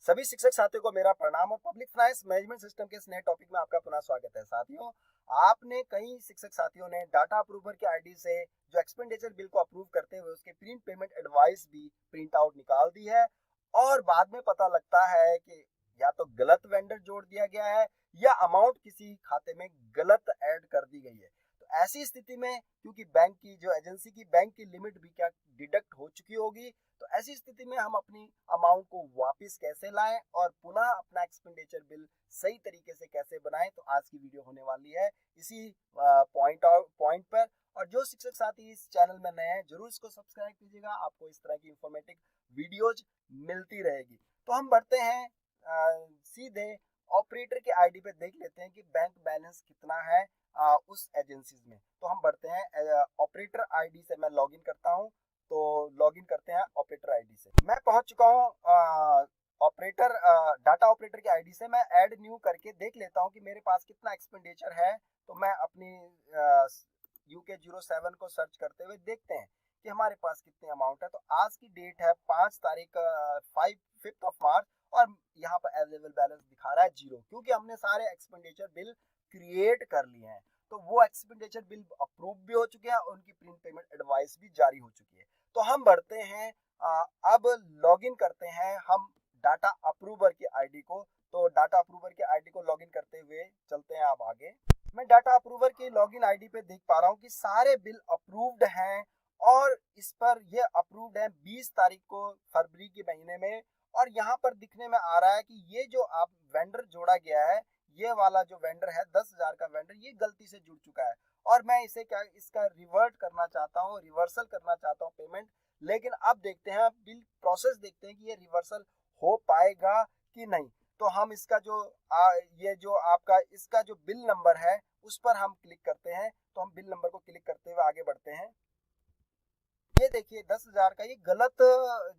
सभी शिक्षक साथियों को मेरा प्रणाम और पब्लिक फाइनेंस मैनेजमेंट सिस्टम के इस नए टॉपिक में आपका पुनः स्वागत है। साथियों, आपने कई शिक्षक साथियों ने डाटा अप्रूवर के आईडी से जो एक्सपेंडिचर बिल को अप्रूव करते हुए उसके प्रिंट पेमेंट एडवाइस भी प्रिंट आउट निकाल दी है और बाद में पता लगता है कि या तो गलत वेंडर जोड़ दिया गया है या अमाउंट किसी खाते में गलत ऐड कर दी गई है। तो ऐसी स्थिति में क्योंकि बैंक की जो एजेंसी की बैंक की लिमिट भी क्या डिडक्ट हो चुकी होगी, तो ऐसी स्थिति में हम अपनी अमाउंट को वापस कैसे लाएं और पुनः अपना एक्सपेंडिचर बिल सही तरीके से कैसे बनाएं, तो आज की वीडियो होने वाली है इसी पॉइंट पर। और जो शिक्षक साथी इस चैनल में नए हैं जरूर इसको सब्सक्राइब कीजिएगा, आपको इस तरह की इंफॉर्मेटिव वीडियोज मिलती रहेगी। तो हम बढ़ते हैं सीधे ऑपरेटर के आईडी पे, देख लेते हैं कि बैंक बैलेंस कितना है उस एजेंसीज में। तो हम बढ़ते हैं ऑपरेटर आईडी से, मैं लॉगिन करता हूं। तो लॉगिन करते हैं ऑपरेटर आईडी से। मैं पहुंच चुका हूं ऑपरेटर डाटा ऑपरेटर के आईडी से। मैं ऐड न्यू करके देख लेता हूं कि मेरे पास कितना एक्सपेंडिचर है। तो मैं अपनी UK07 को सर्च करते हुए देखते हैं कि हमारे पास कितने अमाउंट है। तो आज की डेट है 5 तारीख 5 ऑफ मार्च और यहाँ पर अवेलेबल बैलेंस दिखा रहा है 0, क्योंकि हमने सारे एक्सपेंडिचर बिल क्रिएट कर लिए हैं। तो वो एक्सपेंडिचर बिल अप्रूव भी हो चुके हैं और उनकी प्रिंट पेमेंट एडवाइस भी जारी हो चुकी है। तो हम बढ़ते हैं अब लॉगिन करते हैं हम डाटा अप्रूवर की आईडी को। तो डाटा अप्रूवर की आईडी को लॉगिन करते हुए चलते हैं अब आगे। मैं डाटा अप्रूवर की लॉगिन आईडी पे देख पा रहा हूँ कि सारे बिल अप्रूव्ड हैं और इस पर ये अप्रूव्ड है 20 तारीख को फरवरी के महीने में। और यहाँ पर दिखने में आ रहा है कि ये जो आप वेंडर जोड़ा गया है, ये वाला जो वेंडर है 10,000 का वेंडर, ये गलती से जुड़ चुका है और मैं इसे इसका रिवर्ट करना चाहता हूँ, रिवर्सल करना चाहता हूँ पेमेंट। लेकिन अब देखते हैं, बिल प्रोसेस देखते हैं कि ये रिवर्सल हो पाएगा कि नहीं। तो हम इसका जो ये जो आपका इसका जो बिल नंबर है उस पर हम क्लिक करते हैं। तो हम बिल नंबर को क्लिक करते हुए आगे बढ़ते हैं। ये देखिए 10,000 का ये गलत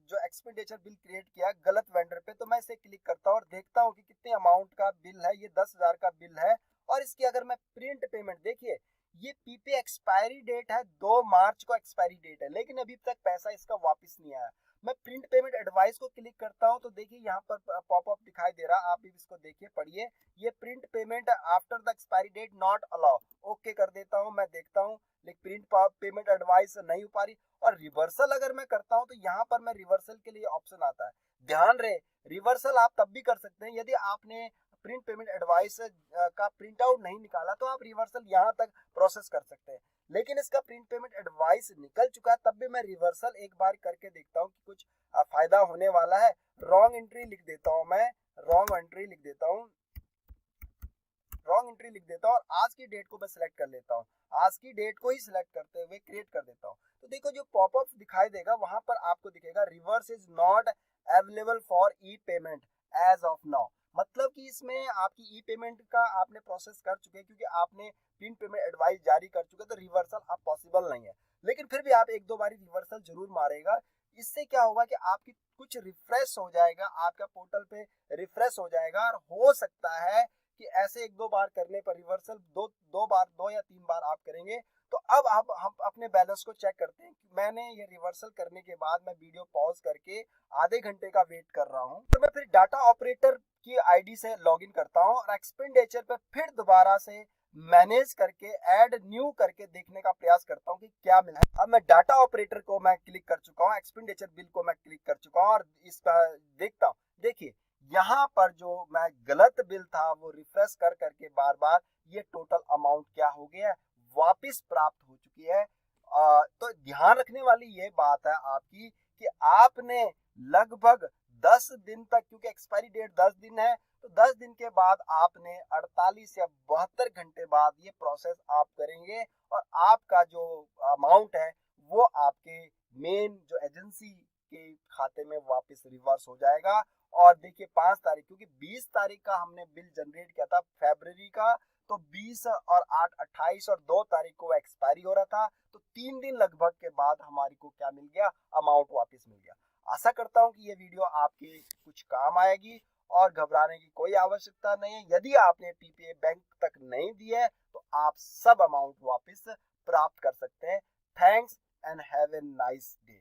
जो एक्सपेंडिचर बिल क्रिएट किया गलत वेंडर पे। तो मैं इसे क्लिक करता हूँ और देखता हूँ कि कितने अमाउंट का बिल है। ये 10,000 का बिल है और इसकी अगर मैं प्रिंट पेमेंट, देखिए ये पीपे एक्सपायरी डेट है 2 मार्च को एक्सपायरी डेट है, लेकिन अभी तक पैसा इसका वापस नहीं आया। मैं प्रिंट पेमेंट एडवाइस को क्लिक करता हूँ तो देखिए यहाँ पर पॉपअप दिखाई दे रहा, आप भी इसको देखिए पढ़िए। ये print payment after the expiry date not allow, okay कर देता हूँ। मैं देखता हूँ लेकिन प्रिंट पेमेंट एडवाइस नहीं हो पा रही। और रिवर्सल अगर मैं करता हूं तो यहाँ पर मैं रिवर्सल के लिए ऑप्शन आता है। ध्यान रहे, रिवर्सल आप तब भी कर सकते हैं यदि आपने प्रिंट पेमेंट एडवाइस का प्रिंट आउट नहीं निकाला, तो आप रिवर्सल यहाँ तक प्रोसेस कर सकते हैं। लेकिन इसका प्रिंट पेमेंट एडवाइस निकल चुका है, तब भी मैं रिवर्सल एक बार करके देखता हूँ कि कुछ फायदा होने वाला है। रॉन्ग एंट्री लिख देता हूँ, मैं रॉन्ग एंट्री लिख देता हूँ, रॉन्ग एंट्री लिख देता हूँ और आज की डेट को मैं सिलेक्ट कर लेता हूँ। आज की डेट को ही सिलेक्ट करते हुए क्रिएट कर देता हूँ। तो देखो जो पॉपअप दिखाई देगा वहां पर आपको दिखेगा reverse is not available for e payment as of now. मतलब कि इसमें आपकी ई पेमेंट का आपने प्रोसेस कर चुके हैं, क्योंकि आपने प्रिंट पेमेंट एडवाइस जारी कर चुके, तो रिवर्सल अब पॉसिबल नहीं है। लेकिन फिर भी आप एक दो बारी रिवर्सल जरूर मारेगा। इससे क्या होगा कि आपकी कुछ रिफ्रेश हो जाएगा, आपका पोर्टल पे रिफ्रेश हो जाएगा और हो सकता है कि ऐसे एक दो बार करने पर रिवर्सल दो या तीन बार आप करेंगे। तो अब हम अपने बैलेंस को चेक करते हैं। मैंने ये रिवर्सल करने के बाद मैं वीडियो पॉज करके आधे घंटे का वेट कर रहा हूँ। तो मैं फिर डाटा ऑपरेटर की आईडी से लॉगिन करता हूँ और एक्सपेंडिचर पे फिर दोबारा से मैनेज करके ऐड न्यू करके देखने का प्रयास करता हूँ कि क्या मिला है। अब मैं डाटा ऑपरेटर को मैं क्लिक कर चुका हूँ, एक्सपेंडिचर बिल को मैं क्लिक कर चुका हूँ और इसका देखता हूँ। देखिए यहाँ पर जो मैं गलत बिल था वो रिफ्रेश कर करके बार बार ये टोटल अमाउंट क्या हो गया है, वापस प्राप्त हो चुकी है। तो ध्यान रखने वाली ये बात है आपकी कि आपने लगभग 10 दिन तक, क्योंकि एक्सपायरी डेट 10 दिन है, तो 10 दिन के बाद आपने 48 या 72 घंटे बाद ये प्रोसेस आप करेंगे और आपका जो अमाउंट है वो आपके मेन जो एजेंसी के खाते में वापस रिवर्स हो जाएगा। और देखिए 5 तारीख, क्योंकि 20 तारीख का हमने बिल जनरेट किया था फरवरी का, तो 20 और 8 28 और 2 तारीख को एक्सपायरी हो रहा था। तो 3 दिन लगभग के बाद हमारी को क्या मिल गया, अमाउंट वापस मिल गया। आशा करता हूं कि ये वीडियो आपके कुछ काम आएगी और घबराने की कोई आवश्यकता नहीं है। यदि आपने पीपीए बैंक तक नहीं दिया है तो आप सब अमाउंट वापस प्राप्त कर सकते हैं। Thanks and have a nice day.